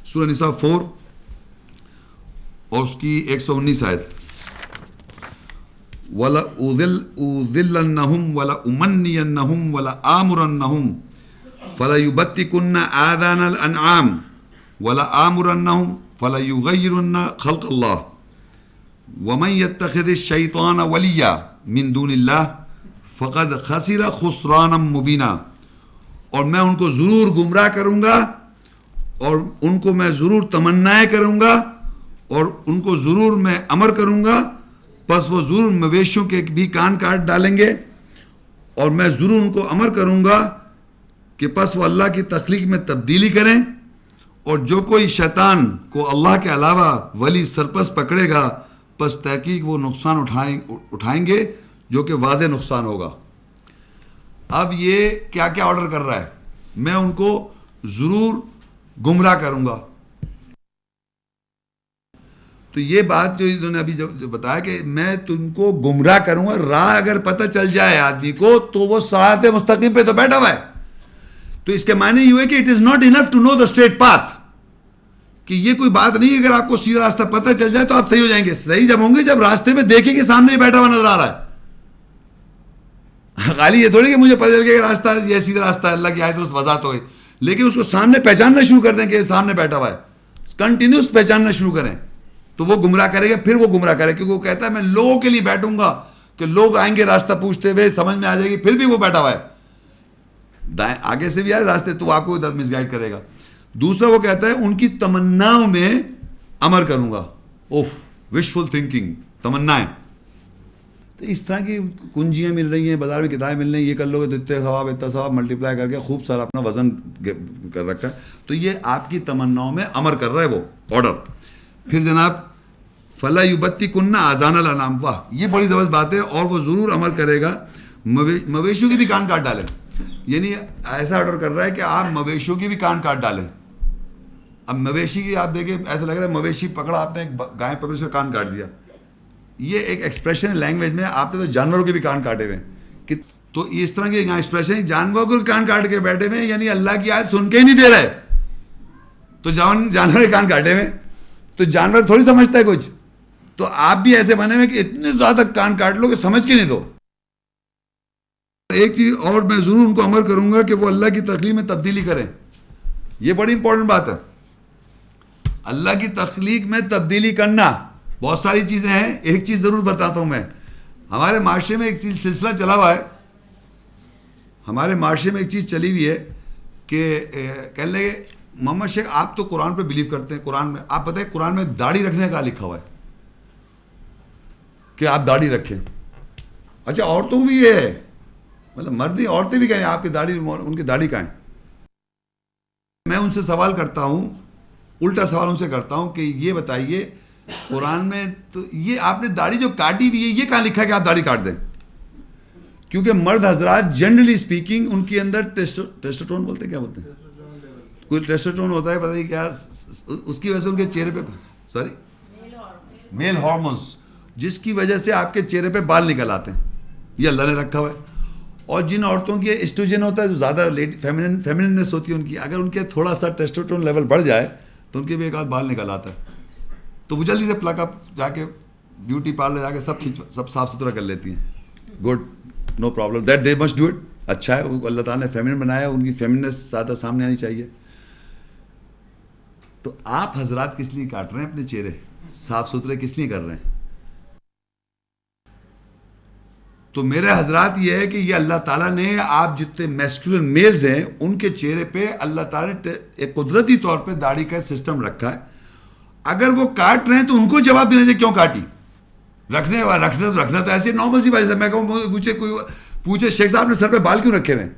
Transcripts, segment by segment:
سورہ نساء 4 اور اس کی 119 آیت. وَلَأُذِلَّنَّهُمْ وَلَأُمَنِّيَنَّهُمْ وَلَآمُرَنَّهُمْ فَلَيُبَتِّكُنَّ آذَانَ الْأَنْعَامِ وَلَآمُرَنَّهُمْ فَلَيُغَيِّرُنَّ خَلْقَ اللَّهِ وَمَنْ يَتَّخِذِ الشَّيْطَانَ وَلِيًّا مِنْ دُونِ اللَّهِ فَقَدْ خَسِرَ خُسْرَانًا مُبِينًا. اور میں ان کو ضرور گمراہ کروں گا اور ان کو میں ضرور تمنائیں کروں گا اور ان کو ضرور میں امر کروں گا، پس وہ ضرور مویشیوں کے بھی کان کاٹ ڈالیں گے. اور میں ضرور ان کو امر کروں گا کہ پس وہ اللہ کی تخلیق میں تبدیلی کریں، اور جو کوئی شیطان کو اللہ کے علاوہ ولی سرپرست پکڑے گا پس تحقیق وہ نقصان اٹھائیں گے جو کہ واضح نقصان ہوگا. اب یہ کیا کیا آرڈر کر رہا ہے؟ میں ان کو ضرور گمراہ کروں گا. تو یہ بات جو انہوں نے ابھی جو بتایا کہ میں تم کو گمراہ کروں گا، راہ اگر پتہ چل جائے آدمی کو تو وہ صراط مستقیم پہ تو بیٹھا ہوا ہے. تو اس کے معنی یہ ہے کہ it is not enough to know the straight path, کہ یہ کوئی بات نہیں اگر آپ کو سیدھا راستہ پتہ چل جائے تو آپ صحیح ہو جائیں گے. صحیح جب ہوں گے جب راستے میں دیکھیں کہ سامنے ہی بیٹھا ہوا نظر آ رہا ہے. خالی یہ تھوڑی کہ مجھے پتہ چل گیا کہ راستہ یہ سیدھا راستہ ہے، اللہ کی آیت اس وضاحت ہو گئی، لیکن اس کو سامنے پہچاننا شروع کر دیں کہ سامنے بیٹھا ہوا ہے، کنٹینیوس پہچاننا شروع کریں تو وہ گمراہ کرے گا. پھر وہ گمراہ کرے کیونکہ وہ کہتا ہے میں لوگوں کے لیے بیٹھوں گا کہ لوگ آئیں گے راستہ پوچھتے ہوئے، سمجھ میں آ جائے گی، پھر بھی وہ بیٹھا ہوا ہے. دائیں آگے سے بھی آئے راستے تو آپ کو ادھر مس گائڈ کرے گا. دوسرا وہ کہتا ہے ان کی تمناؤں میں امر کروں گا. Wishful thinking, تمنائیں. تو اس طرح کی کنجیاں مل رہی ہیں بازار میں، کتابیں مل رہی ہیں، یہ کر لو گے تو اتنے ثواب اتنا ثواب ملٹیپلائی کر کے خوب سارا اپنا وزن کر رکھا ہے. تو یہ آپ کی تمناؤں میں امر کر رہا ہے وہ آرڈر. پھر جناب فَلَا يُبَتِّكُنَّ آذَانَ الْأَنْعَامِ، واہ یہ بڑی زبردست بات ہے. اور وہ ضرور امر کرے گا مویشیوں کی بھی کان کاٹ ڈالیں. یعنی ایسا آرڈر کر رہا ہے کہ آپ مویشیوں کی بھی کان کاٹ ڈالیں. اب مویشی کی آپ دیکھیں ایسا لگ رہا ہے مویشی پکڑا آپ نے، گائے پکڑ سے کان کاٹ دیا. یہ ایک ایکسپریشن لینگویج میں آپ نے تو جانوروں کے بھی کان کاٹے ہوئے ہیں. تو اس طرح کے یہاں ایکسپریشن جانوروں کو کان کاٹ کے بیٹھے ہوئے، یعنی اللہ کی آیت سن کے ہی نہیں دے رہے تو جانور کے کان کاٹے ہوئے. تو جانور تھوڑی سمجھتا ہے کچھ. تو آپ بھی ایسے بنے ہوئے کہ اتنے زیادہ کان کاٹ لو کہ سمجھ کے نہیں دو. ایک چیز اور میں ضرور ان کو امر کروں گا کہ وہ اللہ کی تخلیق میں تبدیلی کریں. یہ بڑی امپورٹنٹ بات ہے. اللہ کی تخلیق میں تبدیلی کرنا، بہت ساری چیزیں ہیں. ایک چیز ضرور بتاتا ہوں میں. ہمارے معاشرے میں ایک چیز سلسلہ چلا ہوا ہے، ہمارے معاشرے میں ایک چیز چلی ہوئی ہے کہ کہنے لگے محمد شیخ آپ تو قرآن پہ بلیو کرتے ہیں، قرآن میں آپ بتائیں قرآن میں داڑھی رکھنے کا لکھا ہوا ہے کہ آپ داڑھی رکھیں. اچھا عورتوں بھی یہ ہے، مطلب مرد ہی عورتیں بھی کہیں آپ کی داڑھی، ان کی داڑھی کہاں ہے. میں ان سے سوال کرتا ہوں، الٹا سوال ان سے کرتا ہوں کہ یہ بتائیے قرآن میں تو یہ آپ نے داڑھی جو کاٹی ہوئی ہے یہ کہاں لکھا ہے کہ آپ داڑھی کاٹ دیں. کیونکہ مرد حضرات جنرلی اسپیکنگ ان کے اندر ٹیسٹوسٹیرون بولتے ہیں، کیا بولتے ہیں، کوئی ٹیسٹوسٹیرون ہوتا ہے پتہ نہیں کیا، اس کی وجہ سے ان کے چہرے پہ میل ہارمونس، جس کی وجہ سے آپ کے چہرے پہ بال نکل آتے ہیں. یہ اللہ نے رکھا ہوا ہے. اور جن عورتوں کی ایسٹروجن ہوتا ہے جو زیادہ فیمننس ہوتی ہے ان کی، اگر ان کے تھوڑا سا ٹیسٹوسٹیرون لیول بڑھ جائے تو ان کے بھی ایک آدھ بال نکل آتا ہے. تو وہ جلدی سے پلک اپ جا کے بیوٹی پارلر جا کے سب صاف ستھرا کر لیتی ہیں. Good, no problem, that they must do it. اچھا ہے، اللہ تعالیٰ نے فیمنن بنایا، ان کی فیمننس زیادہ سامنے آنی چاہیے. تو آپ حضرات کس لیے کاٹ رہے ہیں اپنے چہرے، صاف ستھرے کس لیے کر رہے ہیں؟ تو میرے حضرات یہ ہے کہ یہ اللہ تعالیٰ نے آپ جتنے میسکولن میلز ہیں ان کے چہرے پہ اللہ تعالیٰ نے ایک قدرتی طور پہ داڑھی کا سسٹم رکھا ہے. اگر وہ کاٹ رہے ہیں تو ان کو جواب دینے سے کیوں کاٹی. رکھنا تو ایسے نارمل سی بات ہے. میں کہوں پوچھے شیخ صاحب نے سر پہ بال کیوں رکھے ہوئے ہیں؟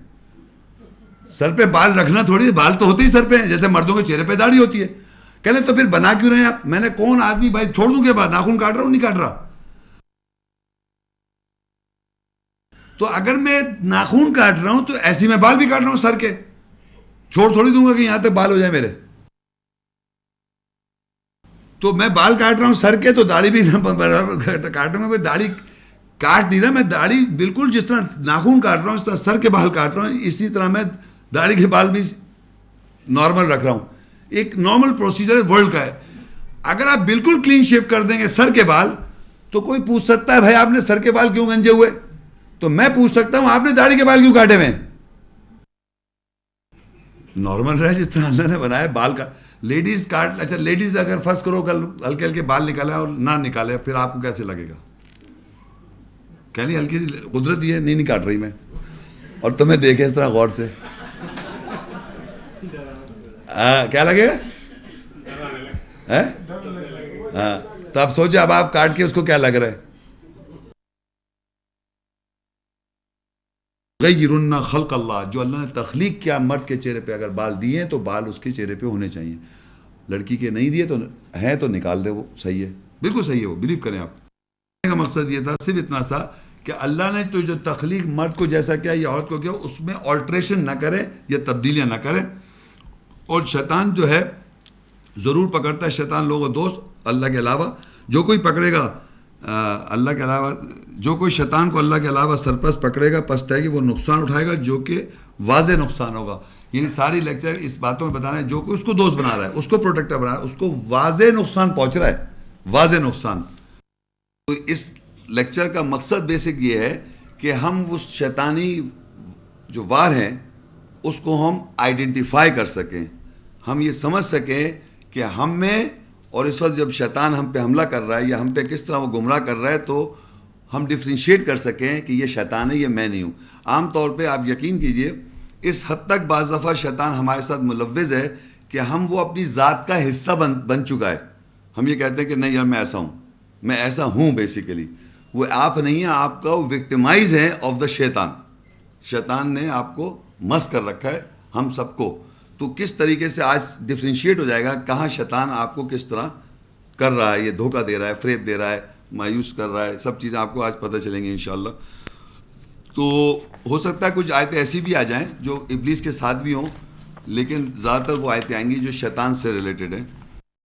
سر پہ بال رکھنا تھوڑی، بال تو ہوتے ہی سر پہ ہیں جیسے مردوں کے چہرے پہ داڑھی ہوتی ہے. کہنے تو پھر بنا کیوں رہے ہیں آپ؟ میں نے کون آدمی بھائی چھوڑ دوں کہ ناخن کاٹ رہا ہوں نہیں کاٹ رہا. تو اگر میں ناخن کاٹ رہا ہوں تو ایسی میں بال بھی کاٹ رہا ہوں سر کے، چھوڑ تھوڑی دوں گا کہ یہاں تک بال ہو جائے میرے. تو میں بال کاٹ رہا ہوں سر کے تو داڑھی بھی کاٹوں گا. داڑھی کاٹ نہیں رہا میں، داڑھی بالکل جس طرح ناخن کاٹ رہا ہوں اس طرح سر کے بال کاٹ رہا ہوں، اسی طرح میں داڑھی کے بال بھی نارمل رکھ رہا ہوں. ایک نارمل پروسیجر ورلڈ کا ہے. اگر آپ بالکل کلین شیو کر دیں گے سر کے بال تو کوئی پوچھ سکتا ہے بھائی آپ نے سر کے بال کیوں گنجے ہوئے, تو میں پوچھ سکتا ہوں آپ نے داڑھی کے بال کیوں کاٹے ہوئے ہیں. نارمل رہے جس طرح اللہ نے بنایا بال کا. لیڈیز کاٹ, اچھا لیڈیز اگر فرض کرو کل ہلکے ہلکے بال نکالے اور نہ نکالے پھر آپ کو کیسے لگے گا؟ کہنی ہلکی سی قدرت یہ نہیں کاٹ رہی میں, اور تمہیں دیکھے اس طرح غور سے کیا لگے گا؟ ہاں تو آپ سوچے اب آپ کاٹ کے اس کو کیا لگ رہا ہے؟ غیرن خلق اللہ, جو اللہ نے تخلیق کیا مرد کے چہرے پہ اگر بال دیے ہیں تو بال اس کے چہرے پہ ہونے چاہیے, لڑکی کے نہیں دیے تو ہیں تو نکال دے, وہ صحیح ہے, بالکل صحیح ہے, وہ بلیو کریں آپ. کا مقصد یہ تھا صرف اتنا سا کہ اللہ نے تو جو تخلیق مرد کو جیسا کیا یا عورت کو کیا اس میں آلٹریشن نہ کرے یا تبدیلیاں نہ کرے. اور شیطان جو ہے ضرور پکڑتا ہے, شیطان لوگوں دوست اللہ کے علاوہ جو کوئی پکڑے گا اللہ کے علاوہ, جو کوئی شیطان کو اللہ کے علاوہ سرپرست پکڑے گا پستا ہے کہ وہ نقصان اٹھائے گا جو کہ واضح نقصان ہوگا. یعنی ساری لیکچر اس باتوں میں بتانا ہے جو کوئی اس کو دوست بنا رہا ہے, اس کو پروٹیکٹر بنا رہا ہے, اس کو واضح نقصان پہنچ رہا ہے, واضح نقصان. تو اس لیکچر کا مقصد بیسک یہ ہے کہ ہم اس شیطانی جو وار ہیں اس کو ہم آئیڈینٹیفائی کر سکیں, ہم یہ سمجھ سکیں کہ ہم میں, اور اس وقت جب شیطان ہم پہ حملہ کر رہا ہے یا ہم پہ کس طرح وہ گمراہ کر رہا ہے تو ہم ڈفرینشیٹ کر سکیں کہ یہ شیطان ہے, یہ میں نہیں ہوں. عام طور پہ آپ یقین کیجئے اس حد تک بعض دفعہ شیطان ہمارے ساتھ ملوث ہے کہ ہم وہ اپنی ذات کا حصہ بن چکا ہے. ہم یہ کہتے ہیں کہ نہیں یار میں ایسا ہوں, میں ایسا ہوں. بیسیکلی وہ آپ نہیں ہیں, آپ کا وکٹمائز ہے آف دا شیطان. شیطان نے آپ کو مس کر رکھا ہے ہم سب کو. تو کس طریقے سے آج ڈفرینشیٹ ہو جائے گا کہاں شیطان آپ کو کس طرح کر رہا ہے, یہ دھوکہ دے رہا ہے, فریب دے رہا ہے, مایوس کر رہا ہے, سب چیزیں آپ کو آج پتہ چلیں گی انشاءاللہ. تو ہو سکتا ہے کچھ آیتیں ایسی بھی آ جائیں جو ابلیس کے ساتھ بھی ہوں, لیکن زیادہ تر وہ آیتیں آئیں گی جو شیطان سے ریلیٹڈ ہیں.